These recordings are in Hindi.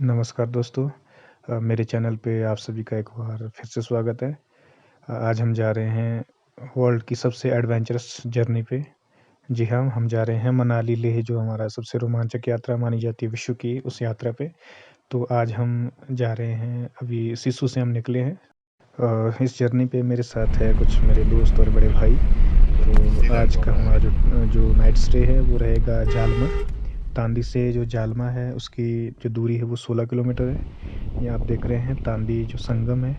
नमस्कार दोस्तों। मेरे चैनल पे आप सभी का एक बार फिर से स्वागत है। आज हम जा रहे हैं वर्ल्ड की सबसे एडवेंचरस जर्नी पे। जी हाँ, हम जा रहे हैं मनाली लेह, जो हमारा सबसे रोमांचक यात्रा मानी जाती है विश्व की, उस यात्रा पे। तो आज हम जा रहे हैं, अभी सिसु से हम निकले हैं। इस जर्नी पे मेरे साथ है कुछ मेरे दोस्त और बड़े भाई। तो आज का हमारा जो जो नाइट स्टे है वो रहेगा जालमा। तांदी से जो जालमा है उसकी जो दूरी है वो 16 किलोमीटर है। ये आप देख रहे हैं तांदी जो संगम है।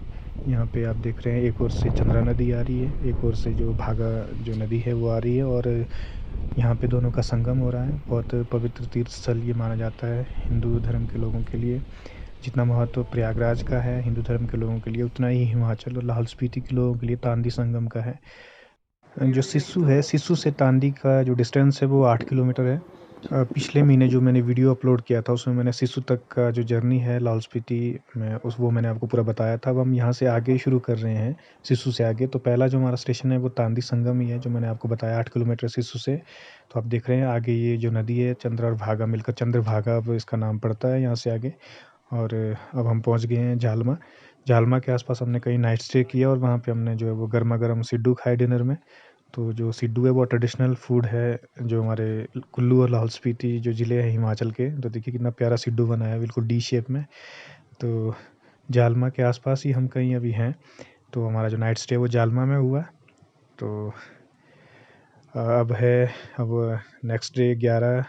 यहाँ पे आप देख रहे हैं एक ओर से चंद्रा नदी आ रही है, एक ओर से जो भागा जो नदी है वो आ रही है, और यहाँ पे दोनों का संगम हो रहा है। बहुत पवित्र तीर्थ स्थल ये माना जाता है हिंदू धर्म के लोगों के लिए। जितना महत्व प्रयागराज का है हिंदू धर्म के लोगों के लिए, उतना ही हिमाचल और लाहौल स्पीति के लोगों के लिए तांदी संगम का है। जो सिस्सू है, सिस्सू से तांदी का जो डिस्टेंस है वो 8 किलोमीटर है। पिछले महीने जो मैंने वीडियो अपलोड किया था उसमें मैंने सिस्सू तक का जो जर्नी है लाहौल स्पीति में वो मैंने आपको पूरा बताया था। अब हम यहाँ से आगे शुरू कर रहे हैं, सिस्सू से आगे। तो पहला जो हमारा स्टेशन है वो तांदी संगम ही है, जो मैंने आपको बताया 8 किलोमीटर सिस्सू से। तो आप देख रहे हैं आगे ये जो नदी है चंद्र और भागा मिलकर चंद्रभागा अब इसका नाम पड़ता है यहाँ से आगे। और अब हम पहुँच गए हैं जालमा। जालमा के आसपास हमने कहीं नाइट स्टे किया और वहाँ पे हमने जो है वो गर्मा गर्म सिड्डू खाए डिनर में। तो जो सिड्डू है वो ट्रेडिशनल फूड है जो हमारे कुल्लू और लाहौल स्पीति जो ज़िले हैं हिमाचल के। तो देखिए कितना प्यारा सिड्डू बना है, बिल्कुल डी शेप में। तो जालमा के आसपास ही हम कहीं अभी हैं। तो हमारा जो नाइट स्टे वो जालमा में हुआ। तो अब नेक्स्ट डे 11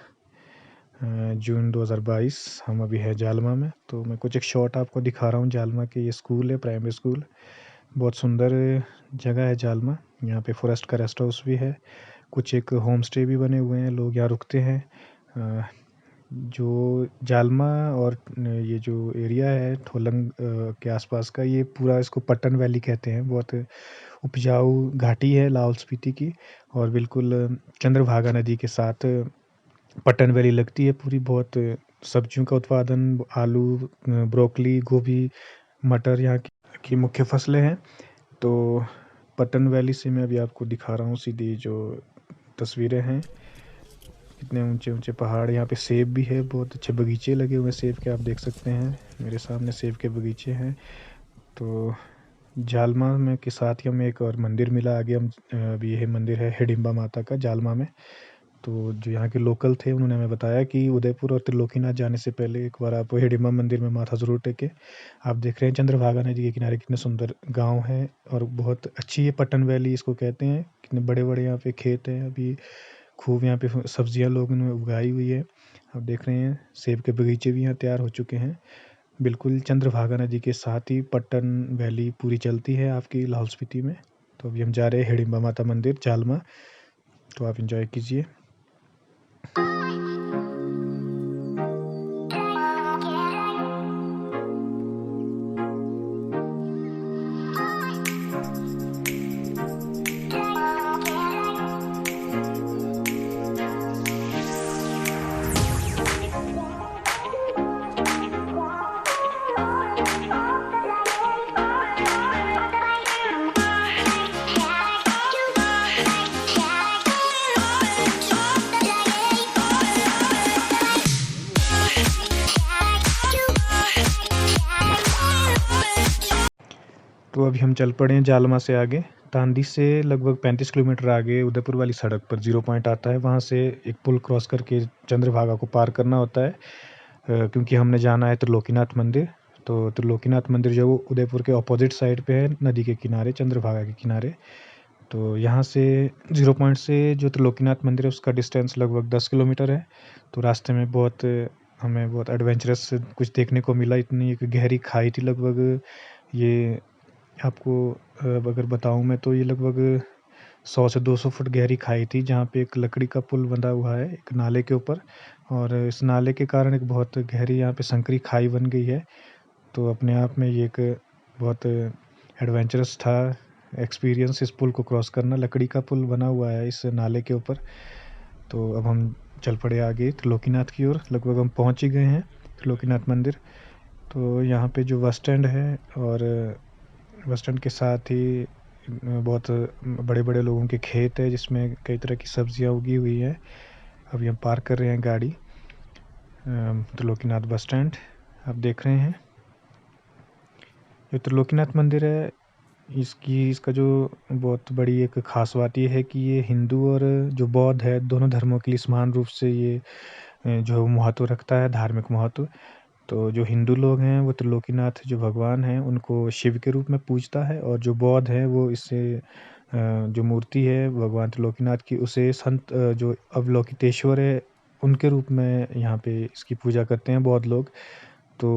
जून 2022 हम अभी है जालमा में। तो मैं कुछ एक शॉट आपको दिखा रहा हूँ जालमा के। ये स्कूल है, प्राइमरी स्कूल। बहुत सुंदर जगह है जालमा। यहाँ पे फॉरेस्ट का रेस्ट हाउस भी है, कुछ एक होम स्टे भी बने हुए हैं, लोग यहाँ रुकते हैं। जो जालमा और ये जो एरिया है ठोलंग के आसपास का, ये पूरा इसको पट्टन वैली कहते हैं। बहुत उपजाऊ घाटी है लाहौल स्पीति की, और बिल्कुल चंद्रभागा नदी के साथ पट्टन वैली लगती है पूरी। बहुत सब्जियों का उत्पादन, आलू, ब्रोकली, गोभी, मटर यहाँ की मुख्य फसलें हैं। तो पट्टन वैली से मैं अभी आपको दिखा रहा हूँ सीधी जो तस्वीरें हैं। कितने ऊंचे ऊंचे पहाड़, यहाँ पे सेब भी है, बहुत अच्छे बगीचे लगे हुए हैं सेब के, आप देख सकते हैं मेरे सामने सेब के बगीचे हैं। तो जालमा में के साथ ही हमें एक और मंदिर मिला आगे। हम अभी यह मंदिर है हिडिंबा माता का जालमा में। तो जो यहाँ के लोकल थे उन्होंने हमें बताया कि उदयपुर और त्रिलोकीनाथ जाने से पहले एक बार आप हिडिंबा मंदिर में माथा ज़रूर टेके। आप देख रहे हैं चंद्रभागा नदी के किनारे कितने सुंदर गांव है, और बहुत अच्छी ये पट्टन वैली इसको कहते हैं। कितने बड़े बड़े यहाँ पे खेत हैं, अभी खूब यहाँ पे सब्जियां लोगों ने उगाई हुई है। आप देख रहे हैं सेब के बगीचे भी यहाँ तैयार हो चुके हैं। बिल्कुल चंद्रभागा नदी के साथ ही पट्टन वैली पूरी चलती है आपकी लाहौल स्पीति में। तो अभी हम जा रहे हैं हिडिंबा माता मंदिर जालमा। तो आप इंजॉय कीजिए। तो अभी हम चल पड़े हैं जालमा से आगे। तांदी से लगभग 35 किलोमीटर आगे उदयपुर वाली सड़क पर 0 पॉइंट आता है, वहाँ से एक पुल क्रॉस करके चंद्रभागा को पार करना होता है। क्योंकि हमने जाना है त्रिलोकीनाथ मंदिर। तो त्रिलोकीनाथ मंदिर जो वो उदयपुर के अपोजिट साइड पे है, नदी के किनारे, चंद्रभागा के किनारे। तो यहाँ से 0 पॉइंट से जो त्रिलोकीनाथ मंदिर है उसका डिस्टेंस लगभग 10 किलोमीटर है। तो रास्ते में हमें बहुत एडवेंचरस कुछ देखने को मिला। इतनी एक गहरी खाई थी, लगभग ये आपको अगर बताऊं मैं तो ये लगभग 100 से 200 फुट गहरी खाई थी, जहाँ पे एक लकड़ी का पुल बंधा हुआ है एक नाले के ऊपर। और इस नाले के कारण एक बहुत गहरी यहाँ पे संकरी खाई बन गई है। तो अपने आप में ये एक बहुत एडवेंचरस था एक्सपीरियंस, इस पुल को क्रॉस करना। लकड़ी का पुल बना हुआ है इस नाले के ऊपर। तो अब हम चल पड़े आगे त्रिलोकीनाथ की ओर। लगभग हम पहुँच ही गए हैं त्रिलोकीनाथ मंदिर। तो यहाँ पे जो बस स्टैंड है, और बस स्टैंड के साथ ही बहुत बड़े बड़े लोगों के खेत है जिसमें कई तरह की सब्जियां उगी हुई है। अभी हम पार्क कर रहे हैं गाड़ी त्रिलोकीनाथ बस स्टैंड। आप देख रहे हैं जो त्रिलोकीनाथ मंदिर है, इसका जो बहुत बड़ी एक ख़ास बात ये है कि ये हिंदू और जो बौद्ध है, दोनों धर्मों के लिए समान रूप से ये जो महत्व रखता है, धार्मिक महत्व। तो जो हिंदू लोग हैं वो त्रिलोकीनाथ जो भगवान हैं उनको शिव के रूप में पूजता है, और जो बौद्ध हैं वो इससे जो मूर्ति है भगवान त्रिलोकीनाथ की, उसे संत जो अवलोकितेश्वर है उनके रूप में यहाँ पे इसकी पूजा करते हैं बौद्ध लोग। तो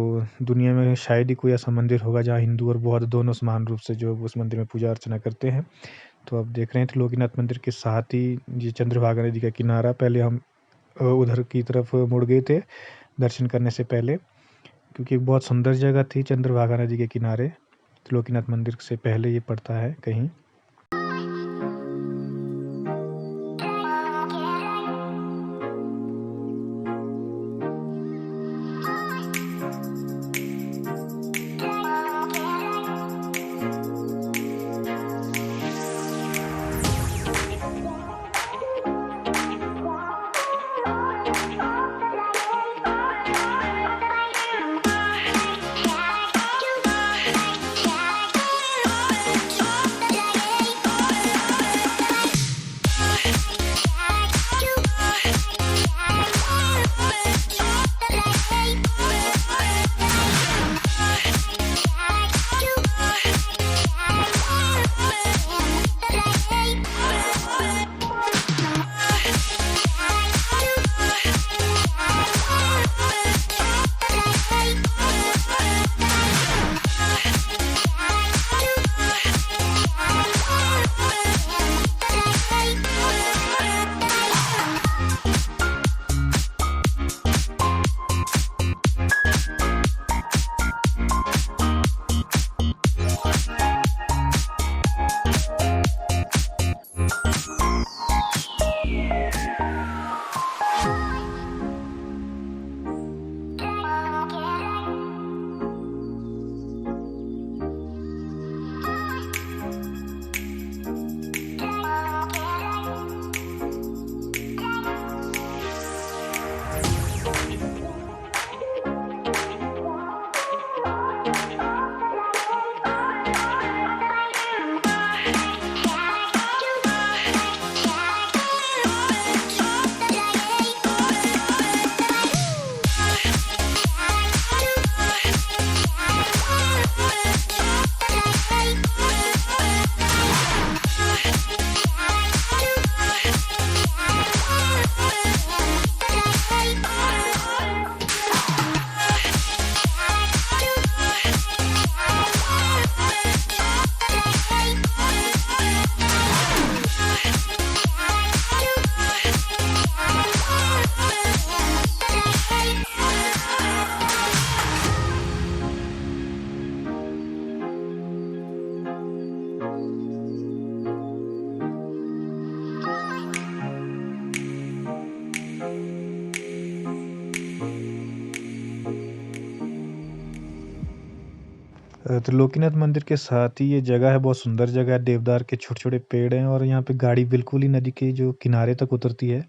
दुनिया में शायद ही कोई ऐसा मंदिर होगा जहाँ हिंदू और बौद्ध दोनों समान रूप से जो उस मंदिर में पूजा अर्चना करते हैं। तो आप देख रहे हैं त्रिलोकीनाथ मंदिर के साथ ही ये चंद्रभागा नदी का किनारा, पहले हम उधर की तरफ मुड़ गए थे दर्शन करने से पहले, क्योंकि एक बहुत सुंदर जगह थी चंद्रभागा नदी के किनारे। त्रिलोकीनाथ मंदिर से पहले ये पड़ता है कहीं। त्रिलोकीनाथ मंदिर के साथ ही ये जगह है, बहुत सुंदर जगह है, देवदार के छोटे-छोटे पेड़ हैं और यहाँ पे गाड़ी बिल्कुल ही नदी के जो किनारे तक उतरती है,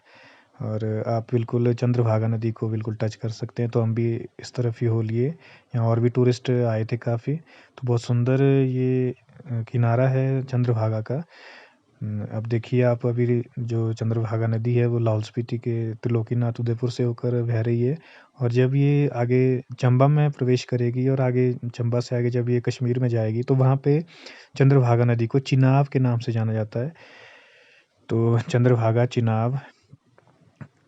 और आप बिल्कुल चंद्रभागा नदी को बिल्कुल टच कर सकते हैं। तो हम भी इस तरफ ही हो लिए, यहाँ और भी टूरिस्ट आए थे काफ़ी। तो बहुत सुंदर ये किनारा है चंद्रभागा का। अब देखिए आप, अभी जो चंद्रभागा नदी है वो लाहौल स्पीति के त्रिलोकीनाथ उदयपुर से होकर बह रही है, और जब ये आगे चंबा में प्रवेश करेगी और आगे चंबा से आगे जब ये कश्मीर में जाएगी तो वहाँ पे चंद्रभागा नदी को चिनाब के नाम से जाना जाता है। तो चंद्रभागा चिनाब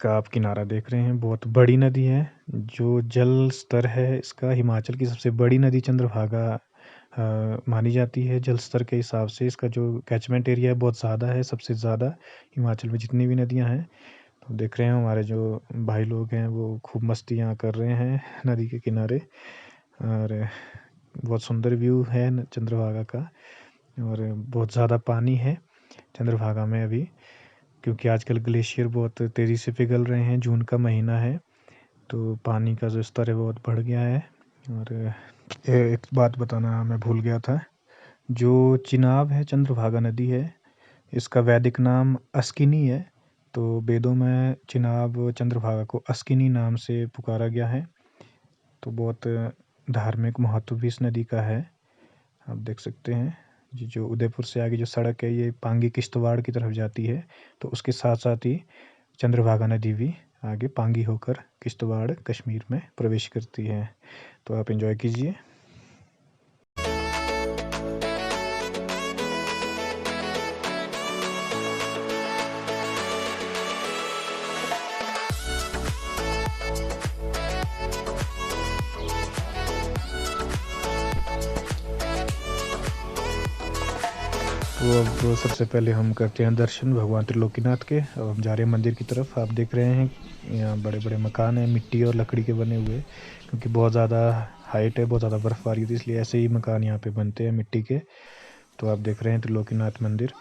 का आप किनारा देख रहे हैं, बहुत बड़ी नदी है। जो जल स्तर है इसका हिमाचल की सबसे बड़ी नदी चंद्रभागा मानी जाती है। जल स्तर के हिसाब से इसका जो कैचमेंट एरिया है बहुत ज़्यादा है, सबसे ज़्यादा हिमाचल में जितनी भी नदियाँ हैं। तो देख रहे हैं हमारे जो भाई लोग हैं वो खूब मस्तियाँ कर रहे हैं नदी के किनारे, और बहुत सुंदर व्यू है चंद्रभागा का, और बहुत ज़्यादा पानी है चंद्रभागा में अभी, क्योंकि आजकल ग्लेशियर बहुत तेज़ी से पिघल रहे हैं। जून का महीना है तो पानी का जो स्तर है बहुत बढ़ गया है। और एक बात बताना मैं भूल गया था, जो चिनाब है चंद्रभागा नदी है, इसका वैदिक नाम अस्किनी है। तो वेदों में चिनाब चंद्रभागा को अस्किनी नाम से पुकारा गया है। तो बहुत धार्मिक महत्व भी इस नदी का है। आप देख सकते हैं ये जो उदयपुर से आगे जो सड़क है ये पांगी किश्तवाड़ की तरफ जाती है, तो उसके साथ साथ ही चंद्रभागा नदी भी आगे पांगी होकर किश्तवाड़ कश्मीर में प्रवेश करती है। तो आप एंजॉय कीजिए। तो अब सबसे पहले हम करते हैं दर्शन भगवान त्रिलोकीनाथ के। अब हम जा रहे हैं मंदिर की तरफ। आप देख रहे हैं यहाँ बड़े बड़े मकान हैं, मिट्टी और लकड़ी के बने हुए, क्योंकि बहुत ज़्यादा हाइट है, बहुत ज़्यादा बर्फबारी होती है, इसलिए ऐसे ही मकान यहाँ पे बनते हैं मिट्टी के। तो आप देख रहे हैं त्रिलोकीनाथ मंदिर,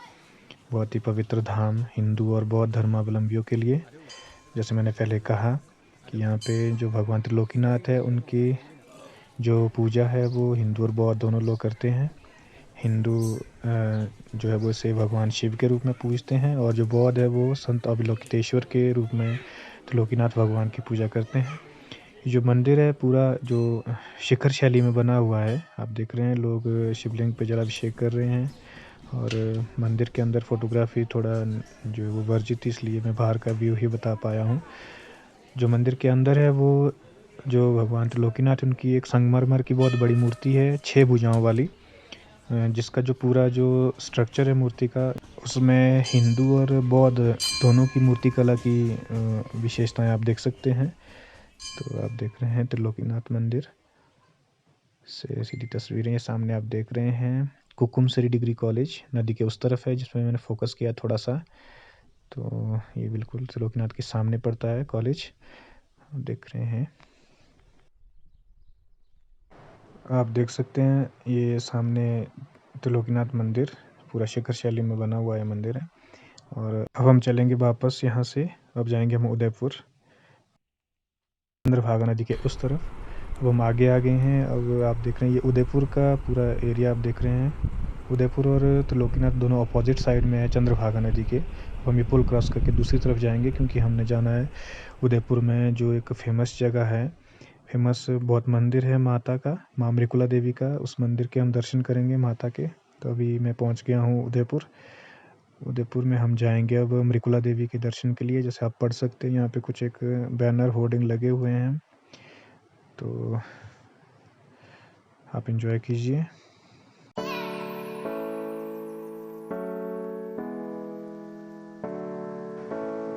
बहुत ही पवित्र धाम हिंदू और बौद्ध धर्मावलंबियों के लिए। जैसे मैंने पहले कहा कि यहाँ पे जो भगवान त्रिलोकीनाथ है उनकी जो पूजा है वो हिंदू और बौद्ध दोनों लोग करते हैं। हिंदू जो है वो इसे भगवान शिव के रूप में पूजते हैं, और जो बौद्ध है वो संत अवलोकितेश्वर के रूप में त्रिलोकीनाथ भगवान की पूजा करते हैं। ये जो मंदिर है पूरा जो शिखर शैली में बना हुआ है। आप देख रहे हैं लोग शिवलिंग पे जलाभिषेक कर रहे हैं, और मंदिर के अंदर फोटोग्राफी थोड़ा जो है वो वर्जित थी, इसलिए मैं बाहर का व्यू ही बता पाया हूँ। जो मंदिर के अंदर है वो जो भगवान त्रिलोकीनाथ उनकी एक संगमरमर की बहुत बड़ी मूर्ति है 6 भुजाओं वाली, जिसका जो पूरा जो स्ट्रक्चर है मूर्ति का, उसमें हिंदू और बौद्ध दोनों की मूर्ति कला की विशेषताएं आप देख सकते हैं। तो आप देख रहे हैं त्रिलोकीनाथ मंदिर से सीधी तस्वीरें सामने आप देख रहे हैं। कुकुमसरी डिग्री कॉलेज नदी के उस तरफ है, जिसमें मैंने फोकस किया थोड़ा सा। तो ये बिल्कुल त्रिलोकीनाथ के सामने पड़ता है कॉलेज, आप देख रहे हैं। आप देख सकते हैं ये सामने त्रिलोकीनाथ मंदिर पूरा शिखर शैली में बना हुआ है मंदिर है। और अब हम चलेंगे वापस यहाँ से। अब जाएंगे हम उदयपुर, चंद्रभागा नदी के उस तरफ। अब हम आगे आ गए हैं। अब आप देख रहे हैं ये उदयपुर का पूरा एरिया आप देख रहे हैं। उदयपुर और त्रिलोकीनाथ दोनों अपोजिट साइड में है चंद्रभागा नदी के। अब हम ये पुल क्रॉस करके दूसरी तरफ जाएंगे, क्योंकि हमने जाना है उदयपुर में जो एक फेमस जगह है, फेमस बहुत मंदिर है माता का, माँ मृकुला देवी का। उस मंदिर के हम दर्शन करेंगे माता के। तो अभी मैं पहुंच गया हूँ उदयपुर। उदयपुर में हम जाएंगे अब मृकुला देवी के दर्शन के लिए। जैसे आप पढ़ सकते हैं यहाँ पे कुछ एक बैनर होर्डिंग लगे हुए हैं, तो आप एंजॉय कीजिए।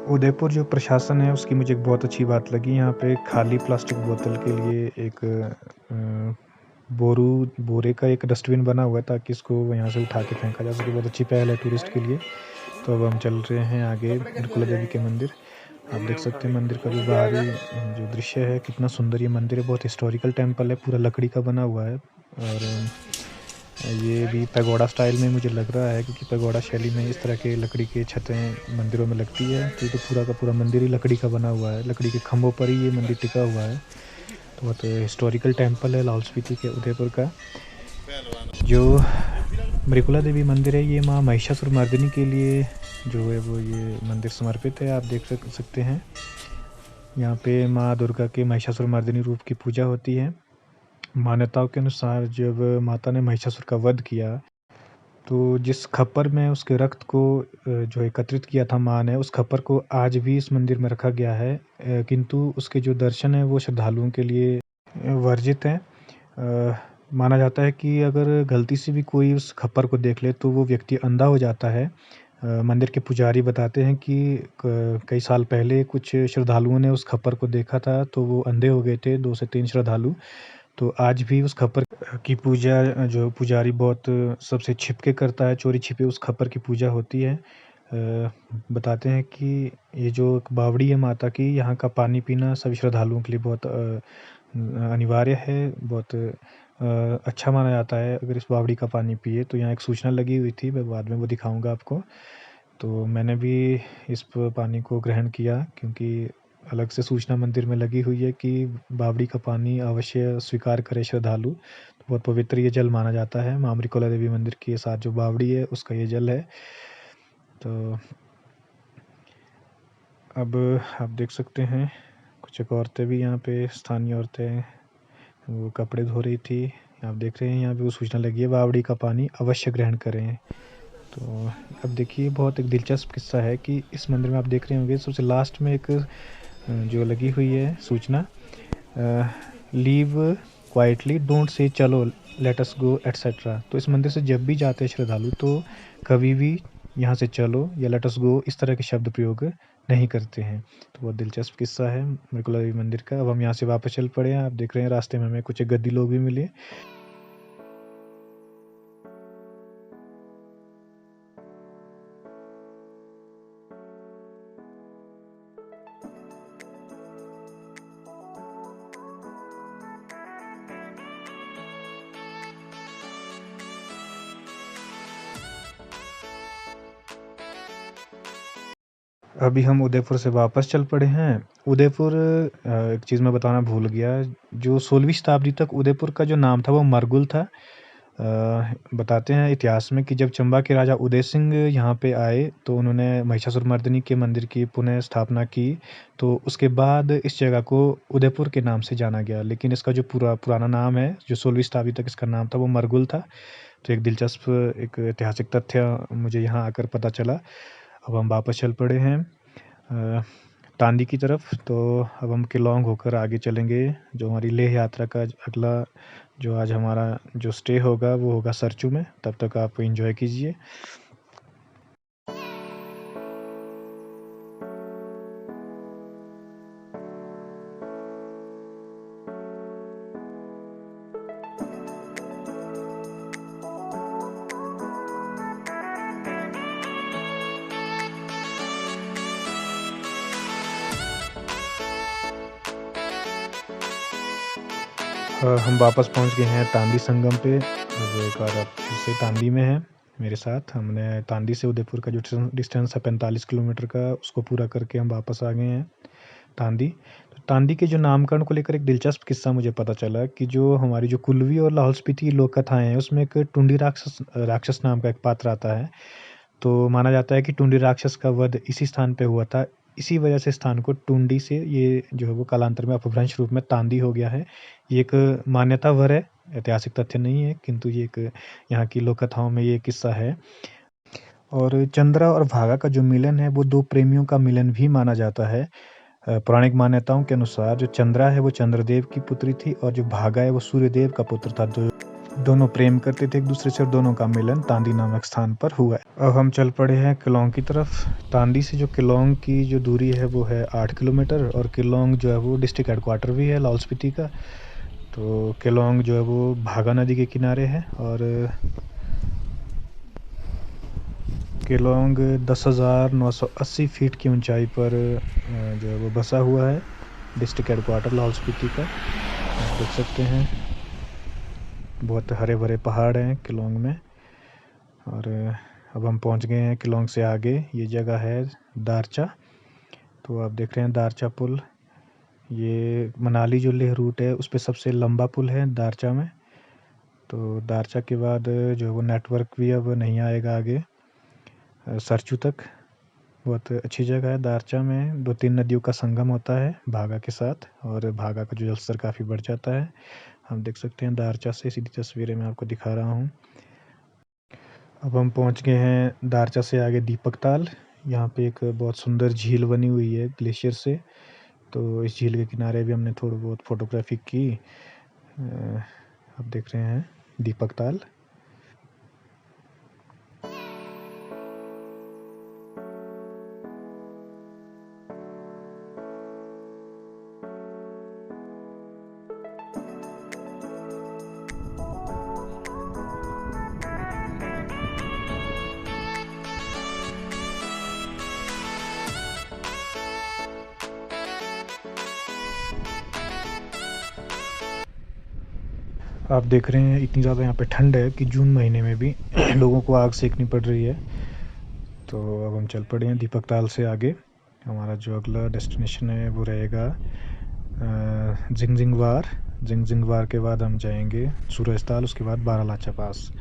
उदयपुर जो प्रशासन है उसकी मुझे एक बहुत अच्छी बात लगी। यहाँ पे खाली प्लास्टिक बोतल के लिए एक बोरे का एक डस्टबिन बना हुआ है, ताकि इसको यहाँ से उठा के फेंका जा सके। बहुत अच्छी पहल है टूरिस्ट के लिए। तो अब हम चल रहे हैं आगे मृकुला देवी के मंदिर। आप देख सकते हैं मंदिर का जो बाहरी जो दृश्य है, कितना सुंदर ये मंदिर है। बहुत हिस्टोरिकल टेम्पल है, पूरा लकड़ी का बना हुआ है। और ये भी पैगोडा स्टाइल में मुझे लग रहा है, क्योंकि पैगोडा शैली में इस तरह के लकड़ी के छतें मंदिरों में लगती है। तो ये तो पूरा का पूरा मंदिर ही लकड़ी का बना हुआ है, लकड़ी के खंभों पर ही ये मंदिर टिका हुआ है। तो बहुत हिस्टोरिकल टेम्पल है लाहौल स्पीति के उदयपुर का। जो मृकुला देवी मंदिर है ये माँ महिषासुरमर्दिनी के लिए जो है वो ये मंदिर समर्पित है। आप देख सकते हैं यहाँ पे माँ दुर्गा के महिषासुरमर्दिनी रूप की पूजा होती है। मान्यताओं के अनुसार जब माता ने महिषासुर का वध किया, तो जिस खप्पर में उसके रक्त को जो एकत्रित किया था माँ ने, उस खप्पर को आज भी इस मंदिर में रखा गया है। किंतु उसके जो दर्शन है वो श्रद्धालुओं के लिए वर्जित हैं। माना जाता है कि अगर गलती से भी कोई उस खप्पर को देख ले तो वो व्यक्ति अंधा हो जाता है। मंदिर के पुजारी बताते हैं कि कई साल पहले कुछ श्रद्धालुओं ने उस खप्पर को देखा था, तो वो अंधे हो गए थे, 2 से 3 श्रद्धालु। तो आज भी उस खप्पर की पूजा जो पुजारी बहुत सबसे छिप के करता है, चोरी छिपे उस खप्पर की पूजा होती है। बताते हैं कि ये जो एक बावड़ी है माता की, यहाँ का पानी पीना सभी श्रद्धालुओं के लिए बहुत अनिवार्य है, बहुत अच्छा माना जाता है। अगर इस बावड़ी का पानी पिए तो यहाँ एक सूचना लगी हुई थी, मैं बाद में वो दिखाऊँगा आपको। तो मैंने भी इस पानी को ग्रहण किया, क्योंकि अलग से सूचना मंदिर में लगी हुई है कि बावड़ी का पानी अवश्य स्वीकार करे श्रद्धालु। तो बहुत पवित्र ये जल माना जाता है। माँ मृकुला देवी मंदिर के साथ जो बावड़ी है उसका ये जल है। तो अब आप देख सकते हैं कुछ एक औरतें भी यहाँ पे, स्थानीय औरतें वो कपड़े धो रही थी। आप देख रहे हैं यहाँ पे वो सूचना लगी है, बावड़ी का पानी अवश्य ग्रहण करें। तो अब देखिए बहुत एक दिलचस्प किस्सा है कि इस मंदिर में आप देख रहे होंगे सबसे लास्ट में एक जो लगी हुई है सूचना, लीव क्वाइटली, डोंट से चलो, लेट अस गो एटसेट्रा। तो इस मंदिर से जब भी जाते हैं श्रद्धालु तो कभी भी यहाँ से चलो या लेट अस गो इस तरह के शब्द प्रयोग नहीं करते हैं। तो बहुत दिलचस्प किस्सा है मेरे को लगा मंदिर का। अब हम यहाँ से वापस चल पड़े हैं। आप देख रहे हैं रास्ते में हमें कुछ गद्दी लोग भी मिले। अभी हम उदयपुर से वापस चल पड़े हैं। उदयपुर, एक चीज़ मैं बताना भूल गया, जो 16वीं शताब्दी तक उदयपुर का जो नाम था वो मरगुल था। बताते हैं इतिहास में कि जब चंबा के राजा उदय सिंह यहाँ पे आए तो उन्होंने महिषासुरमर्दिनी के मंदिर की पुनः स्थापना की। तो उसके बाद इस जगह को उदयपुर के नाम से जाना गया, लेकिन इसका जो पुराना नाम है, जो 16वीं शताब्दी तक इसका नाम था, वो मरगुल था। तो एक दिलचस्प एक ऐतिहासिक तथ्य मुझे यहाँ आकर पता चला। अब हम वापस चल पड़े हैं तांदी की तरफ। तो अब हम केलोंग होकर आगे चलेंगे। जो हमारी लेह यात्रा का अगला जो आज हमारा जो स्टे होगा वो होगा सरचू में। तब तक आप एंजॉय कीजिए। हम वापस पहुंच गए हैं तांदी संगम पे। अब एक बार आप फिर से तांदी में हैं मेरे साथ। हमने तांदी से उदयपुर का जो डिस्टेंस है 45 किलोमीटर का, उसको पूरा करके हम वापस आ गए हैं तांदी। तो तांदी के जो नामकरण को लेकर एक दिलचस्प किस्सा मुझे पता चला कि जो हमारी जो कुल्लवी और लाहौल स्पीति की लोक कथाएं हैं उसमें एक टुंडी राक्षस नाम का एक पात्र आता है। तो माना जाता है कि टुंडी राक्षस का वध इसी स्थान पे हुआ था। इसी वजह से स्थान को टुंडी से ये जो है वो कालांतर में अपभ्रंश रूप में तांदी हो गया है। ये एक मान्यतावर है, ऐतिहासिक तथ्य नहीं है, किंतु ये एक यहाँ की लोक कथाओं में ये किस्सा है। और चंद्रा और भागा का जो मिलन है वो दो प्रेमियों का मिलन भी माना जाता है। पौराणिक मान्यताओं के अनुसार जो चंद्रा है वो चंद्रदेव की पुत्री थी और जो भागा है वो सूर्यदेव का पुत्र था। दोनों प्रेम करते थे एक दूसरे से और दोनों का मिलन तांदी नामक स्थान पर हुआ है। अब हम चल पड़े हैं केलोंग की तरफ। तांदी से जो केलोंग की जो दूरी है वो है 8 किलोमीटर और केलोंग जो है वो डिस्ट्रिक्ट हेडक्वार्टर भी है लाहौल स्पीति का। तो केलोंग जो है वो भागा नदी के किनारे है और केलोंग 10,980 फीट की ऊंचाई पर जो है वो बसा हुआ है, डिस्ट्रिक्ट हेडक्वार्टर लाहौल स्पीति का। आप देख सकते हैं बहुत हरे भरे पहाड़ हैं केलोंग में। और अब हम पहुंच गए हैं केलोंग से आगे। ये जगह है दारचा। तो आप देख रहे हैं दारचा पुल। ये मनाली जो लेह रूट है उस पर सबसे लंबा पुल है दारचा में। तो दारचा के बाद जो है वो नेटवर्क भी अब नहीं आएगा आगे सरचू तक। बहुत अच्छी जगह है दारचा में। 2-3 नदियों का संगम होता है भागा के साथ और भागा का जो जल स्तर काफ़ी बढ़ जाता है। हम देख सकते हैं दारचा से सीधी तस्वीरें मैं आपको दिखा रहा हूँ। अब हम पहुँच गए हैं दारचा से आगे दीपक ताल। यहाँ पे एक बहुत सुंदर झील बनी हुई है ग्लेशियर से। तो इस झील के किनारे भी हमने थोड़ी बहुत फोटोग्राफी की। आप देख रहे हैं दीपक ताल। आप देख रहे हैं इतनी ज़्यादा यहाँ पे ठंड है कि जून महीने में भी लोगों को आग सेकनी पड़ रही है। तो अब हम चल पड़े हैं दीपक ताल से आगे। हमारा जो अगला डेस्टिनेशन है वो रहेगा जिंगजिंगवार। जिंगजिंगवार के बाद हम जाएंगे सूरज ताल, उसके बाद बारालाचा पास।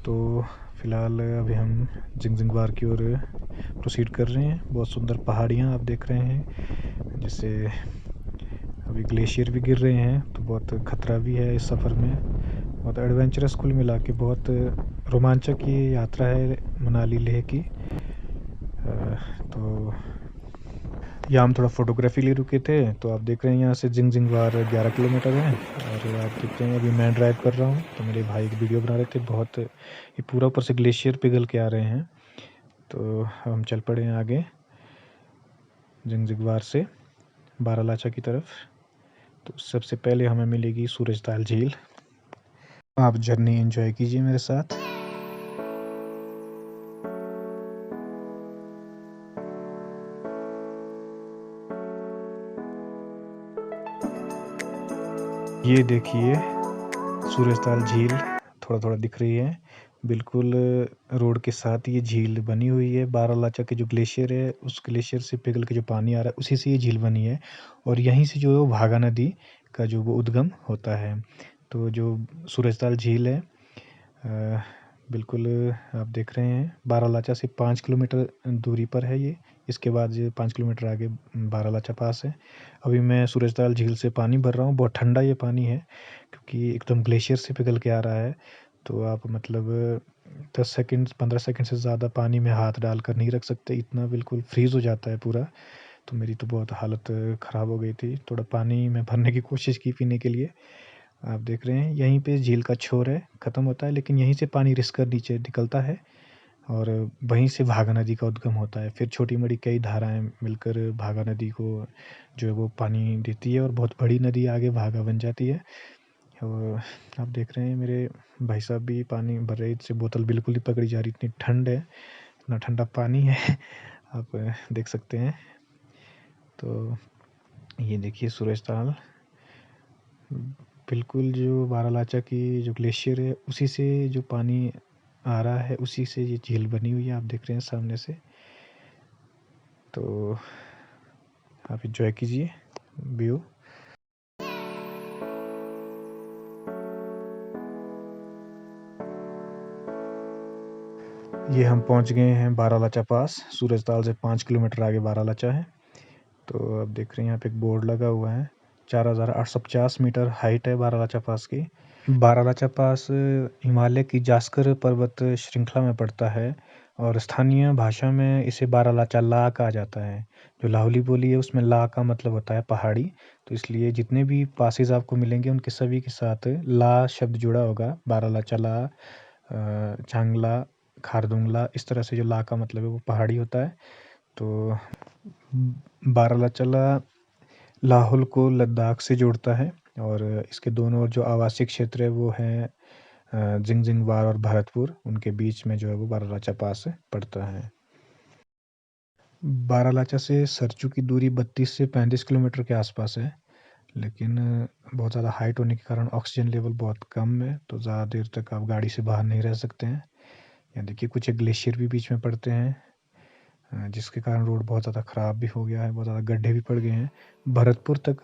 तो फ़िलहाल अभी हम जिंगजिंगवार की ओर प्रोसीड कर रहे हैं। बहुत सुंदर पहाड़ियाँ आप देख रहे हैं, जिससे अभी ग्लेशियर भी गिर रहे हैं, तो बहुत खतरा भी है इस सफ़र में। बहुत एडवेंचरस कुल मिला के बहुत रोमांचक ये यात्रा है मनाली लेह की। तो यहाँ हम थोड़ा फ़ोटोग्राफ़ी लिए रुके थे, तो आप देख रहे हैं यहाँ से जिंगजिंगवार 11 किलोमीटर है। और आप देखते हैं अभी मैं ड्राइव कर रहा हूँ, तो मेरे भाई एक वीडियो बना रहे थे। बहुत ये पूरा ऊपर से ग्लेशियर पिघल के आ रहे हैं। तो हम चल पड़े हैं आगे जिंगजिंगवार से बारालाचा की तरफ। तो सबसे पहले हमें मिलेगी सूरजताल झील। आप जर्नी एंजॉय कीजिए मेरे साथ। ये देखिए सूरजताल झील थोड़ा-थोड़ा दिख रही है। बिल्कुल रोड के साथ ये झील बनी हुई है। बारालाचा के जो ग्लेशियर है, उस ग्लेशियर से पिघल के जो पानी आ रहा है, उसी से ये झील बनी है। और यहीं से जो है वो भागा नदी का जो वो उद्गम होता है। तो जो सूरजताल झील है बिल्कुल आप देख रहे हैं बारालाचा से 5 किलोमीटर दूरी पर है ये। इसके बाद ये 5 किलोमीटर आगे बारालाचा पास है। अभी मैं सूरजताल झील से पानी भर रहा हूँ। बहुत ठंडा ये पानी है, क्योंकि एकदम ग्लेशियर से पिघल के आ रहा है। तो आप मतलब 10 सेकंड 15 सेकंड से ज़्यादा पानी में हाथ डालकर नहीं रख सकते, इतना बिल्कुल फ्रीज़ हो जाता है पूरा। तो मेरी तो बहुत हालत ख़राब हो गई थी। थोड़ा पानी मैं भरने की कोशिश की पीने के लिए। आप देख रहे हैं यहीं पे झील का छोर है, ख़त्म होता है, लेकिन यहीं से पानी रिस कर नीचे निकलता है और वहीं से भागा नदी का उद्गम होता है। फिर छोटी-बड़ी कई धाराएँ मिलकर भागा नदी को जो है वो पानी देती है और बहुत बड़ी नदी आगे भागा बन जाती है। और आप देख रहे हैं मेरे भाई साहब भी पानी भर रहे से बोतल बिल्कुल नहीं पकड़ी जा रही, इतनी ठंड है, इतना ठंडा पानी है। आप देख सकते हैं। तो ये देखिए सूरजताल बिल्कुल जो बारालाचा की जो ग्लेशियर है, उसी से जो पानी आ रहा है, उसी से ये झील बनी हुई है, आप देख रहे हैं सामने से। तो आप एंजॉय कीजिए व्यू। ये हम पहुंच गए हैं बारालाचा पास। सूरजताल से 5 किलोमीटर आगे बारालाचा है। तो आप देख रहे हैं यहाँ पे एक बोर्ड लगा हुआ है। 4850 मीटर हाइट है बारालाचा पास की। बारालाचा पास हिमालय की जास्कर पर्वत श्रृंखला में पड़ता है और स्थानीय भाषा में इसे बारालाचा ला कहा जाता है। जो लाहुली बोली है उसमें ला का मतलब होता है पहाड़ी। तो इसलिए जितने भी पासेस आपको मिलेंगे उनके सभी के साथ ला शब्द जुड़ा होगा। बारालाचा ला, चांगला, खारदुंगला, इस तरह से जो ला का मतलब है वो पहाड़ी होता है। तो बारालाचा लाहौल को लद्दाख से जोड़ता है और इसके दोनों ओर जो आवासीय क्षेत्र है वो है जिंगजिंगवार और भरतपुर। उनके बीच में जो है वो बारालाचा पास पड़ता है। बारालाचा से सरचू की दूरी 32 से 35 किलोमीटर के आसपास है, लेकिन बहुत ज़्यादा हाइट होने के कारण ऑक्सीजन लेवल बहुत कम है, तो ज़्यादा देर तक आप गाड़ी से बाहर नहीं रह सकते हैं। यहाँ देखिए कुछ एक ग्लेशियर भी बीच में पड़ते हैं, जिसके कारण रोड बहुत ज़्यादा ख़राब भी हो गया है, बहुत ज़्यादा गड्ढे भी पड़ गए हैं। भरतपुर तक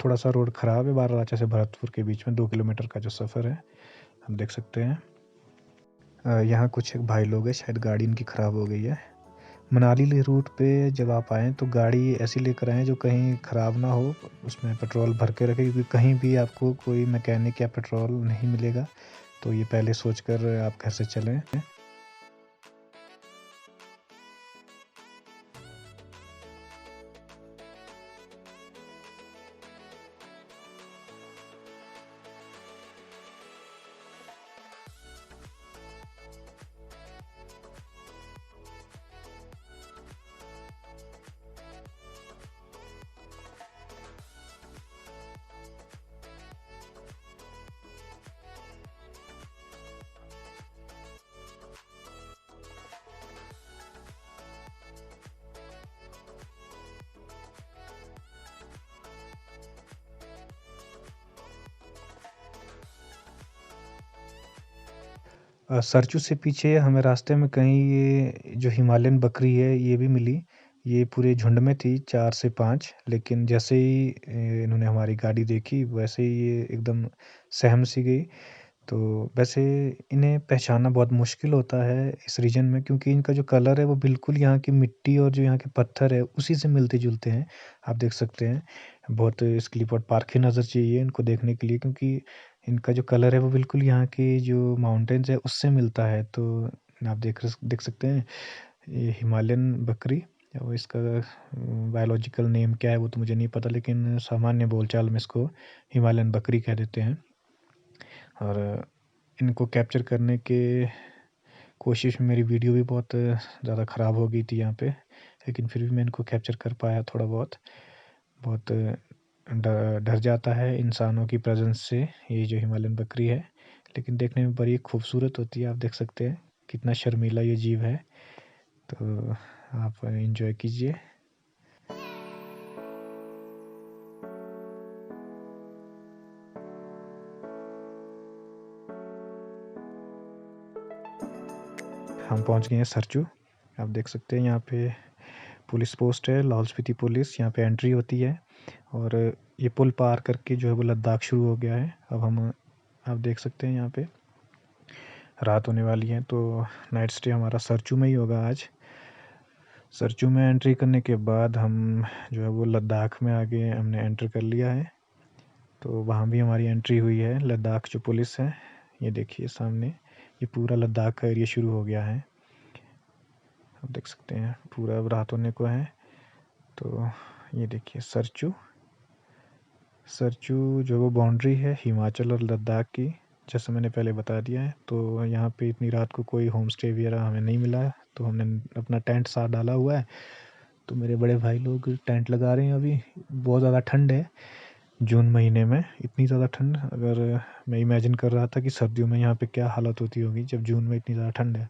थोड़ा सा रोड ख़राब है। बारालाचा से भरतपुर के बीच में 2 किलोमीटर का जो सफ़र है, हम देख सकते हैं। यहाँ कुछ एक भाई लोग हैं, शायद गाड़ी इनकी ख़राब हो गई है। मनाली लेह रूट पे जब आप आएँ तो गाड़ी ऐसी लेकर आएँ जो कहीं ख़राब ना हो, उसमें पेट्रोल भर के रखें, क्योंकि कहीं भी आपको कोई मैकेनिक या पेट्रोल नहीं मिलेगा। तो ये पहले सोच कर आप घर से चलें। सरचू से पीछे हमें रास्ते में कहीं ये जो हिमालयन बकरी है ये भी मिली। ये पूरे झुंड में थी 4 से 5, लेकिन जैसे ही इन्होंने हमारी गाड़ी देखी वैसे ही ये एकदम सहम सी गई। तो वैसे इन्हें पहचानना बहुत मुश्किल होता है इस रीजन में, क्योंकि इनका जो कलर है वो बिल्कुल यहाँ की मिट्टी और जो यहाँ के पत्थर है उसी से मिलते-जुलते हैं। आप देख सकते हैं बहुत इसके लिए बहुत पारखी नज़र चाहिए इनको देखने के लिए, क्योंकि इनका जो कलर है वो बिल्कुल यहाँ के जो माउंटेन्स है उससे मिलता है। तो आप देख सकते हैं ये हिमालयन बकरी, और इसका बायोलॉजिकल नेम क्या है वो तो मुझे नहीं पता, लेकिन सामान्य बोलचाल में इसको हिमालयन बकरी कह देते हैं। और इनको कैप्चर करने के कोशिश में मेरी वीडियो भी बहुत ज़्यादा ख़राब हो गई थी यहाँ पे, लेकिन फिर भी मैं इनको कैप्चर कर पाया थोड़ा बहुत। बहुत डर जाता है इंसानों की प्रेजेंस से ये जो हिमालयन बकरी है, लेकिन देखने में बड़ी खूबसूरत होती है। आप देख सकते हैं कितना शर्मीला ये जीव है। तो आप एंजॉय कीजिए। हम पहुंच गए हैं सरचू। आप देख सकते हैं यहाँ पे पुलिस पोस्ट है, लाहौल स्पीति पुलिस। यहाँ पे एंट्री होती है और ये पुल पार करके जो है वो लद्दाख शुरू हो गया है। अब हम आप देख सकते हैं यहाँ पे रात होने वाली है, तो नाइट स्टे हमारा सरचू में ही होगा आज। सरचू में एंट्री करने के बाद हम जो है वो लद्दाख में आगे हमने एंटर कर लिया है। तो वहाँ भी हमारी एंट्री हुई है। लद्दाख जो पुलिस है, ये देखिए सामने, ये पूरा लद्दाख का एरिया शुरू हो गया है। आप देख सकते हैं पूरा अब रात होने को है। तो ये देखिए सरचू जो वो बाउंड्री है हिमाचल और लद्दाख की, जैसे मैंने पहले बता दिया है। तो यहाँ पे इतनी रात को कोई होम स्टे वगैरह हमें नहीं मिला है, तो हमने अपना टेंट साथ डाला हुआ है। तो मेरे बड़े भाई लोग टेंट लगा रहे हैं। अभी बहुत ज़्यादा ठंड है जून महीने में, इतनी ज़्यादा ठंड। अगर मैं इमेजिन कर रहा था कि सर्दियों में यहाँ पे क्या हालत होती होगी जब जून में इतनी ज़्यादा ठंड है,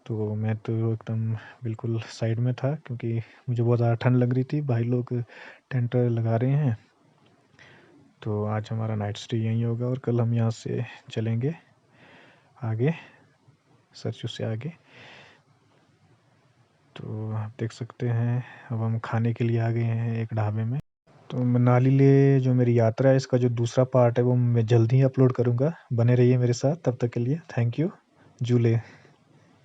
तो मैं तो एकदम बिल्कुल साइड में था, क्योंकि मुझे बहुत ज़्यादा ठंड लग रही थी। भाई लोग टेंट लगा रहे हैं। तो आज हमारा नाइट स्टे यहीं होगा और कल हम यहाँ से चलेंगे आगे, सरचू से आगे। तो आप देख सकते हैं अब हम खाने के लिए आ गए हैं एक ढाबे में। तो मनाली ले जो मेरी यात्रा है, इसका जो दूसरा पार्ट है वो मैं जल्दी ही अपलोड करूँगा। बने रहिए मेरे साथ, तब तक के लिए थैंक यू। जूले।